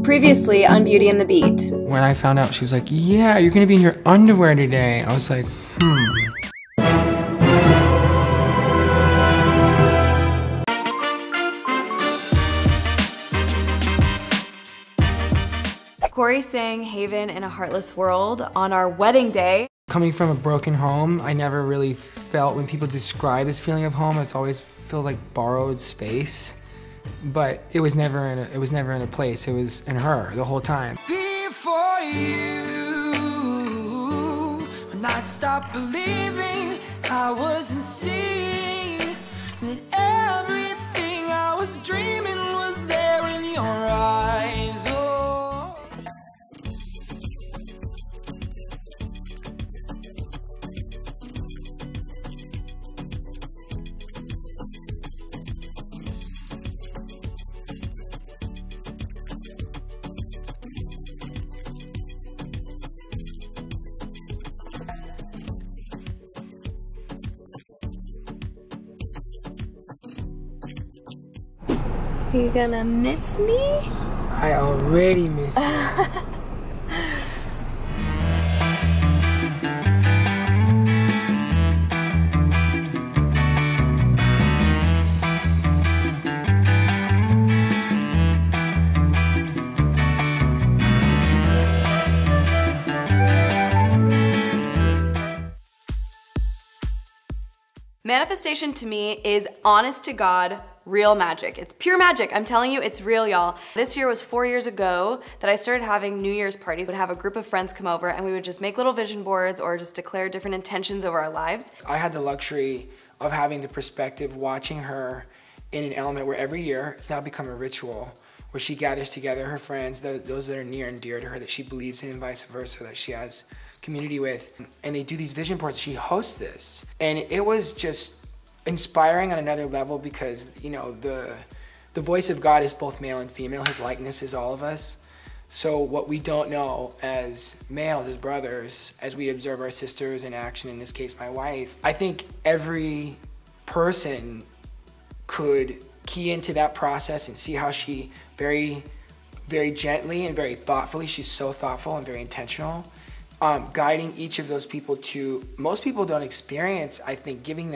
Previously on Beauty and the Beat. When I found out, she was like, yeah, you're gonna be in your underwear today. I was like, Corey sang Haven in a Heartless World on our wedding day. Coming from a broken home, I never really felt, when people describe this feeling of home, it's always felt like borrowed space. But it was never in a place, it was in her the whole time. Before you, when I stopped believing I wasn't seeing that everything I was dreaming was there in your eyes. Oh. You gonna miss me? I already miss you. Manifestation to me is honest to God, real magic. It's pure magic. I'm telling you, it's real, y'all. This year was 4 years ago that I started having New Year's parties. I would have a group of friends come over and we would just make little vision boards or just declare different intentions over our lives. I had the luxury of having the perspective watching her in an element where every year it's now become a ritual where she gathers together her friends, those that are near and dear to her that she believes in and vice versa, that she has community with, and they do these vision boards. She hosts this, and it was just inspiring on another level because, you know, the voice of God is both male and female. His likeness is all of us. So what we don't know as males, as brothers, as we observe our sisters in action, in this case my wife, I think every person could key into that process and see how she very, very gently and very thoughtfully, she's so thoughtful and very intentional, guiding each of those people to, most people don't experience, I think, giving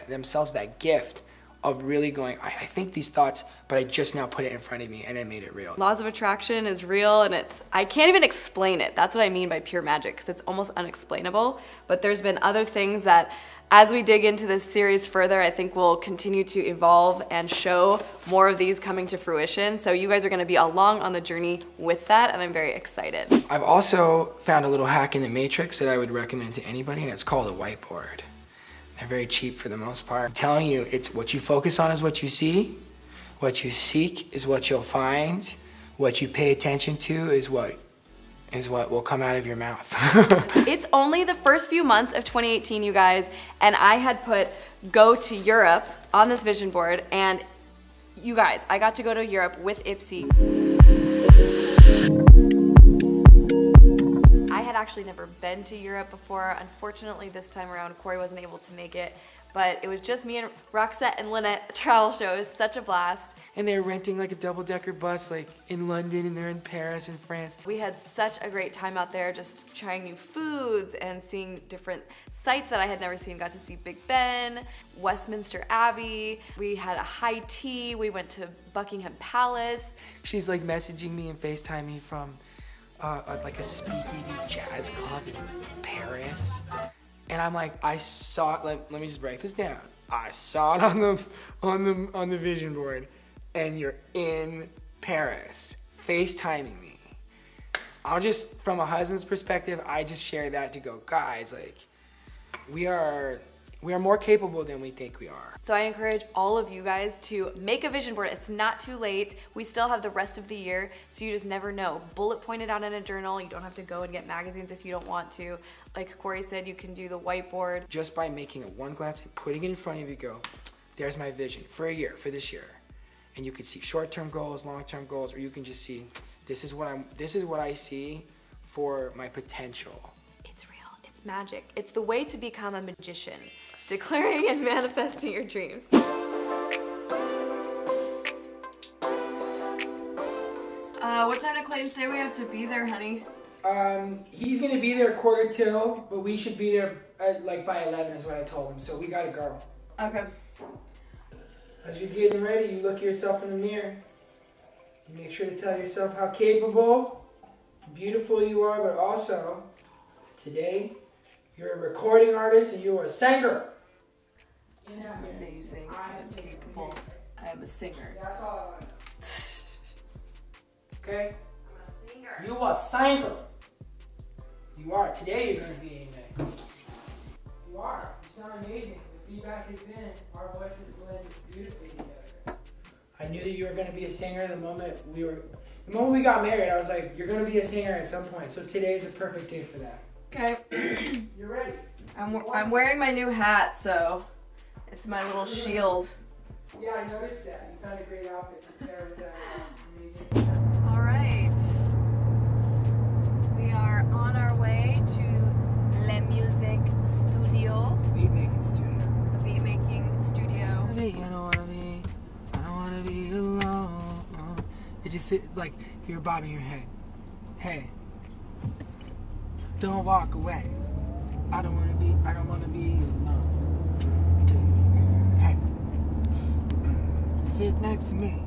themselves that gift of really going, I think these thoughts, but I just now put it in front of me and I made it real. Laws of attraction is real and I can't even explain it. That's what I mean by pure magic, because it's almost unexplainable. But there's been other things that, as we dig into this series further, I think we'll continue to evolve and show more of these coming to fruition. So you guys are gonna be along on the journey with that, and I'm very excited. I've also found a little hack in the matrix that I would recommend to anybody, and it's called a whiteboard. They're very cheap for the most part. I'm telling you, it's what you focus on is what you see, what you seek is what you'll find, what you pay attention to is what will come out of your mouth. It's only the first few months of 2018, you guys, and I had put go to Europe on this vision board, and you guys, I got to go to Europe with Ipsy. I had actually never been to Europe before. Unfortunately, this time around, Corey wasn't able to make it, but it was just me and Roxette and Lynette travel show. It was such a blast. And they're renting like a double-decker bus like in London, and they're in Paris and France. We had such a great time out there just trying new foods and seeing different sites that I had never seen. Got to see Big Ben, Westminster Abbey. We had a high tea. We went to Buckingham Palace. She's like messaging me and FaceTime me from like a speakeasy jazz club in Paris. And I'm like, I saw it, let me just break this down. I saw it on the vision board, and you're in Paris, FaceTiming me. I'll just, from a husband's perspective, I just share that to go, guys, like, we are more capable than we think we are. So I encourage all of you guys to make a vision board. It's not too late. We still have the rest of the year, so you just never know. Bullet point it out in a journal. You don't have to go and get magazines if you don't want to. Like Corey said, you can do the whiteboard. Just by making a one glance and putting it in front of you, go, there's my vision for a year, for this year. And you can see short-term goals, long-term goals, or you can just see, this is what I see for my potential. It's real, it's magic. It's the way to become a magician. Declaring and manifesting your dreams. What time did Clayton say we have to be there, honey? He's gonna be there 1:45, but we should be there like by 11 is what I told him. So we gotta go. Okay. As you're getting ready, you look yourself in the mirror. You make sure to tell yourself how capable, beautiful you are, but also today you're a recording artist and you're a singer. Amazing. I am capable. I am a singer. That's all I want. Okay? I'm a singer. You are a singer. You are. Today you're going to be a man. You are. You sound amazing. The feedback has been our voices blend beautifully together. I knew that you were going to be a singer the moment we got married. I was like, you're going to be a singer at some point. So today is a perfect day for that. Okay. You're ready. I'm wearing my new hat, so it's my little shield. Yeah, I noticed that. You found a great outfit to pair with that amazing. All right. We are on our way to Le Music Studio. Beat making studio. The beat making studio. I don't wanna be alone. It just like you're bobbing your head. Hey, don't walk away. I don't wanna be alone. Hey, sit next to me.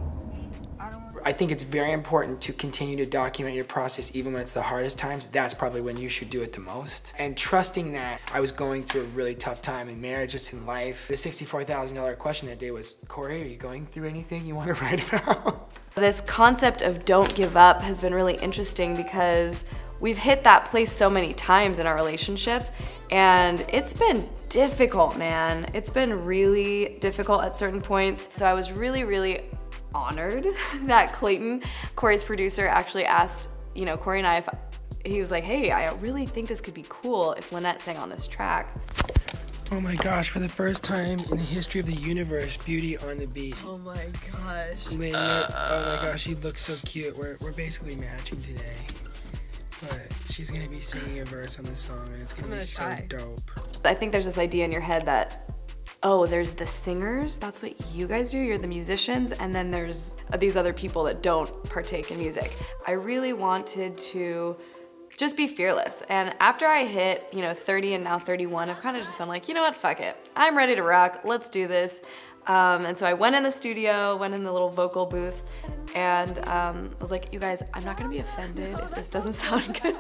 I think it's very important to continue to document your process even when it's the hardest times. That's probably when you should do it the most. And trusting that I was going through a really tough time in marriage, just in life. The $64,000 question that day was, Corey, are you going through anything you want to write about? This concept of don't give up has been really interesting because we've hit that place so many times in our relationship, and it's been difficult, man. It's been really difficult at certain points. So I was really, really honored that Clayton, Corey's producer, actually asked, you know, Corey and I, if he was like, hey, I really think this could be cool if Lynette sang on this track. Oh my gosh, for the first time in the history of the universe, Beauty on the beat. Oh my gosh. Lynette, oh my gosh, she looks so cute. We're basically matching today. But she's gonna be singing a verse on the song and it's gonna be so dope. I think there's this idea in your head that, oh, there's the singers, that's what you guys do, you're the musicians, and then there's these other people that don't partake in music. I really wanted to just be fearless, and after I hit, you know, 30 and now 31, I've kind of just been like, you know what, fuck it. I'm ready to rock, let's do this. And so I went in the studio, went in the little vocal booth, and was like, you guys, I'm not gonna be offended if this doesn't sound good.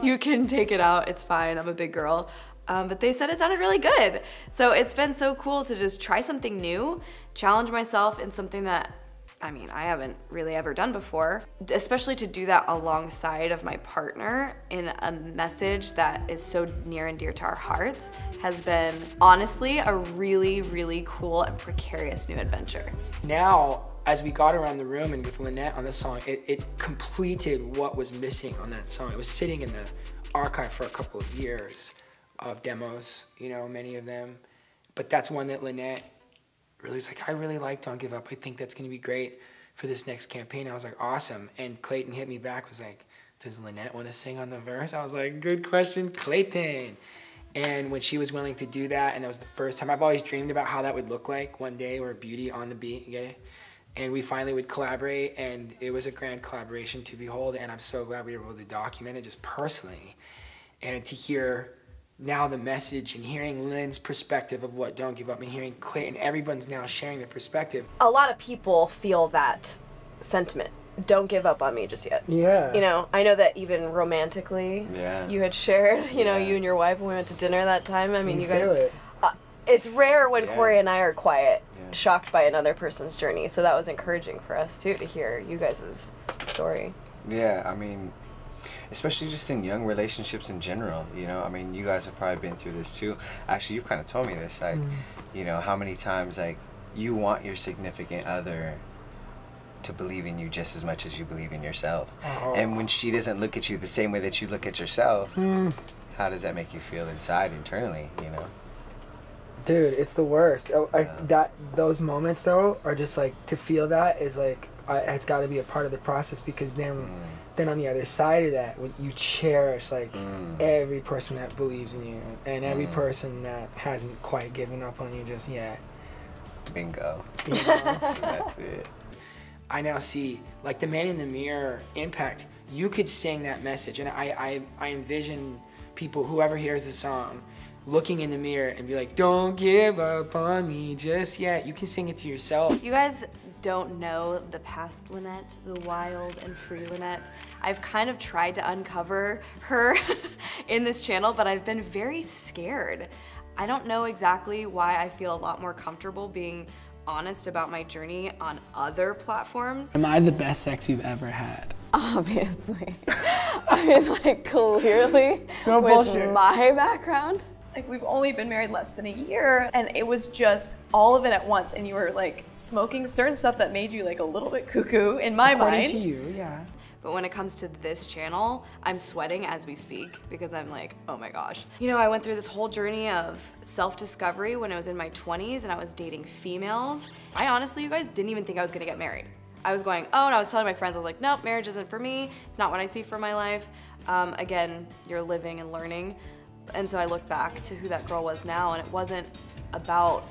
You can take it out, it's fine, I'm a big girl. But they said it sounded really good. So it's been so cool to just try something new, challenge myself in something that, I mean, I haven't really ever done before, especially to do that alongside of my partner in a message that is so near and dear to our hearts has been honestly a really, really cool and precarious new adventure. Now, as we got around the room and with Lynette on the song, it completed what was missing on that song. It was sitting in the archive for a couple of years of demos, you know, many of them. But that's one that Lynette really was like, I really like Don't Give Up. I think that's gonna be great for this next campaign. I was like, awesome. And Clayton hit me back, was like, does Lynette wanna sing on the verse? I was like, good question, Clayton. And when she was willing to do that, and it was the first time, I've always dreamed about how that would look like one day, where Beauty on the beat, you get it? And we finally would collaborate, and it was a grand collaboration to behold, and I'm so glad we were able to document it just personally. And to hear now the message and hearing Lynn's perspective of what Don't Give Up and hearing Clayton, everyone's now sharing their perspective. A lot of people feel that sentiment. Don't give up on me just yet. Yeah. You know, I know that even romantically, you had shared, you know, you and your wife when we went to dinner that time. I mean, you guys, it's rare when Corey and I are quiet, shocked by another person's journey. So that was encouraging for us too, to hear you guys' story. Yeah, I mean, especially just in young relationships in general, you know, I mean, you guys have probably been through this too. Actually, you kind of told me this, like, you know, how many times, like, you want your significant other to believe in you just as much as you believe in yourself. And when she doesn't look at you the same way that you look at yourself, how does that make you feel inside, internally, you know? Dude, it's the worst. Those moments, though, are just, like, to feel that is, like, it's got to be a part of the process, because then on the other side of that, when you cherish, like, every person that believes in you and every person that hasn't quite given up on you just yet. Bingo. You know? That's it. I now see, like, the Man in the Mirror impact. You could sing that message, and I envision people, whoever hears the song, looking in the mirror and be like, don't give up on me just yet. You can sing it to yourself. You guys don't know the past Lynette, the wild and free Lynette. I've kind of tried to uncover her in this channel, but I've been very scared. I don't know exactly why I feel a lot more comfortable being honest about my journey on other platforms. Am I the best sex you've ever had? Obviously. I mean, like, clearly, No with bullshit. my background. Like, we've only been married less than a year, and it was just all of it at once, and you were like smoking certain stuff that made you like a little bit cuckoo in my mind. According to you, yeah. But when it comes to this channel, I'm sweating as we speak because I'm like, oh my gosh. You know, I went through this whole journey of self-discovery when I was in my 20s and I was dating females. I honestly, you guys, didn't even think I was gonna get married. I was going, oh, and I was telling my friends, I was like, nope, marriage isn't for me. It's not what I see for my life. Again, you're living and learning. And so I look back to who that girl was now, and it wasn't about,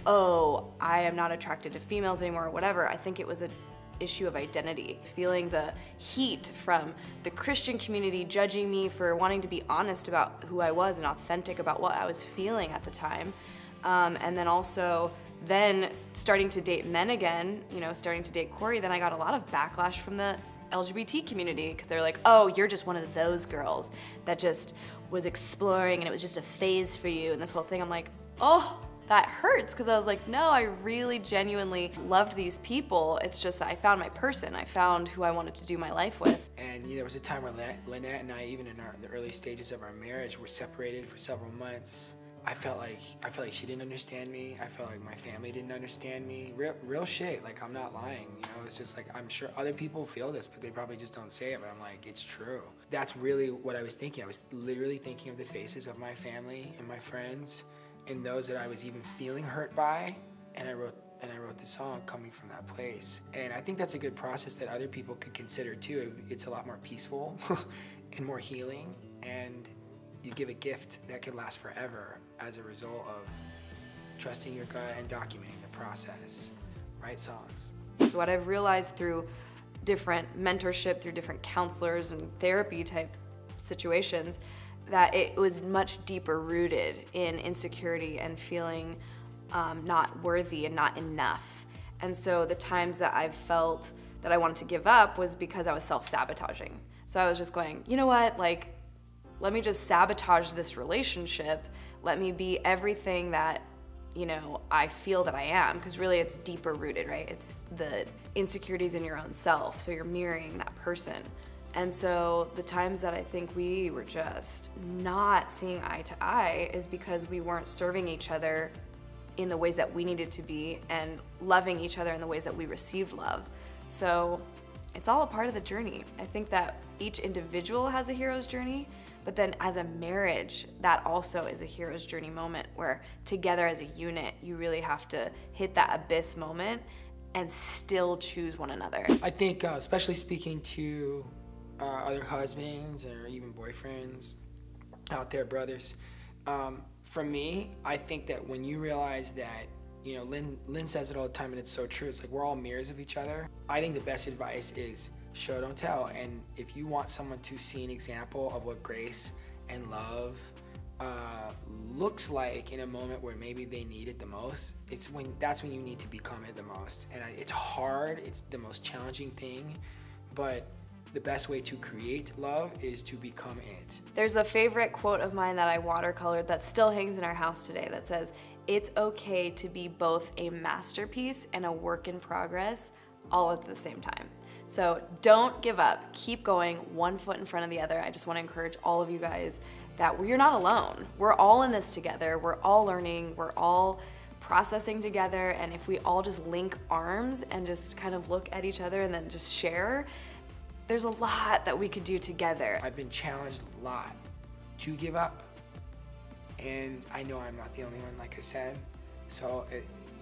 oh, I am not attracted to females anymore or whatever. I think it was an issue of identity, feeling the heat from the Christian community judging me for wanting to be honest about who I was and authentic about what I was feeling at the time. And then also starting to date men again, you know, starting to date Corey, then I got a lot of backlash from the LGBT community because they're like, oh, you're just one of those girls that just was exploring and it was just a phase for you and this whole thing. I'm like, oh, that hurts, because I was like, no, I really genuinely loved these people. It's just that I found my person. I found who I wanted to do my life with. And there was a time where Lynette and I, even in the early stages of our marriage, were separated for several months. I felt like she didn't understand me. I felt like my family didn't understand me. Real shit. Like, I'm not lying. You know, it's just like, I'm sure other people feel this, but they probably just don't say it. But I'm like, it's true. That's really what I was thinking. I was literally thinking of the faces of my family and my friends, and those that I was even feeling hurt by, and I wrote the song coming from that place. And I think that's a good process that other people could consider too. It's a lot more peaceful and more healing, and you give a gift that could last forever as a result of trusting your gut and documenting the process. Write songs. So what I've realized through different mentorship, through different counselors and therapy type situations, that it was much deeper rooted in insecurity and feeling not worthy and not enough. And so the times that I've felt that I wanted to give up was because I was self-sabotaging. So I was just going, you know what, like, let me just sabotage this relationship. Let me be everything that, you know, I feel that I am, because really it's deeper rooted, right? It's the insecurities in your own self, so you're mirroring that person. And so the times that I think we were just not seeing eye to eye is because we weren't serving each other in the ways that we needed to be and loving each other in the ways that we received love. So it's all a part of the journey. I think that each individual has a hero's journey, but then as a marriage, that also is a hero's journey moment where together as a unit, you really have to hit that abyss moment and still choose one another. I think, especially speaking to other husbands or even boyfriends out there, brothers, for me, I think that when you realize that, you know, Lynn says it all the time, and it's so true. It's like we're all mirrors of each other. I think the best advice is show, don't tell. And if you want someone to see an example of what grace and love looks like in a moment where maybe they need it the most, that's when you need to become it the most. And it's hard. It's the most challenging thing, but the best way to create love is to become it. There's a favorite quote of mine that I watercolored that still hangs in our house today that says, it's okay to be both a masterpiece and a work in progress all at the same time. So don't give up, keep going, one foot in front of the other. I just want to encourage all of you guys that you're not alone. We're all in this together, we're all learning, we're all processing together, and if we all just link arms and just kind of look at each other and then just share, there's a lot that we could do together. I've been challenged a lot to give up, and I know I'm not the only one, like I said. So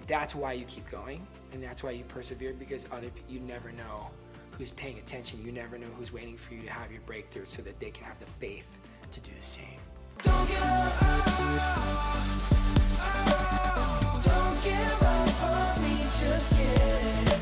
that's why you keep going, and that's why you persevere, because you never know who's paying attention. You never know who's waiting for you to have your breakthrough so that they can have the faith to do the same. Don't give up, don't give up on me just yet.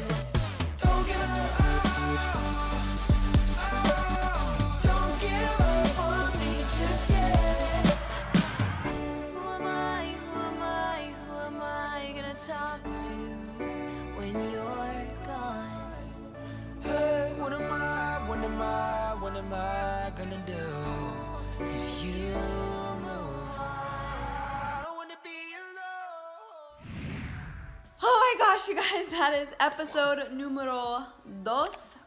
gosh, you guys, that is episode numero 2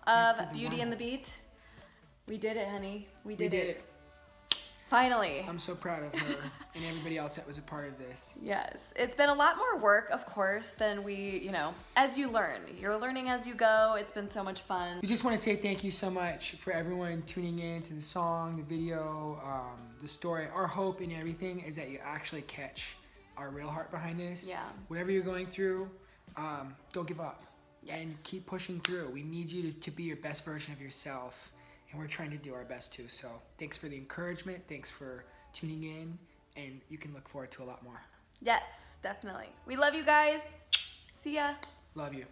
of Beauty and the Beat. We did it, honey. We did it. Finally. I'm so proud of her and everybody else that was a part of this. Yes. It's been a lot more work, of course, than we, you know, as you learn. You're learning as you go. It's been so much fun. We just want to say thank you so much for everyone tuning in to the song, the video, the story. Our hope in everything is that you actually catch our real heart behind this. Yeah. Whatever you're going through, don't give up. Yes. And keep pushing through. We need you to be your best version of yourself. And we're trying to do our best too. So thanks for the encouragement. Thanks for tuning in. And you can look forward to a lot more. Yes, definitely. We love you guys. See ya. Love you.